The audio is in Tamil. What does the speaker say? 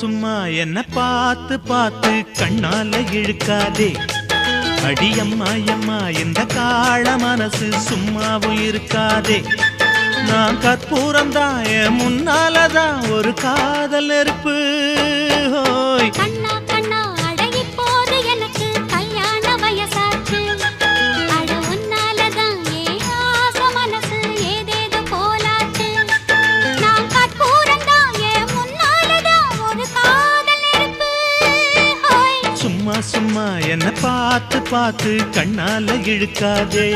சும்மா என்ன பார்த்து பார்த்து கண்ணால இழுக்காதே. அடியம்மா அம்மா இந்த காள மனசு சும்மாவும் இருக்காதே. நான் கற்பூரம் தான் என் முன்னாலதான் ஒரு காதல் நெருப்பு. ஹோய் கண்ணா கண்ணா அடங்கி போது எனக்கு கல்யாண வயசாச்சு. அட உன்னாலதான் ஏன் ஆசை மனசு ஏதேதோ போலாச்சு. நான் கற்பூரம் தான் என் முன்னாலதான் ஒரு காதல் நெருப்பு. ஹோய் சும்மா சும்மா என்ன பார்த்து பார்த்து கண்ணால இழுக்காதே.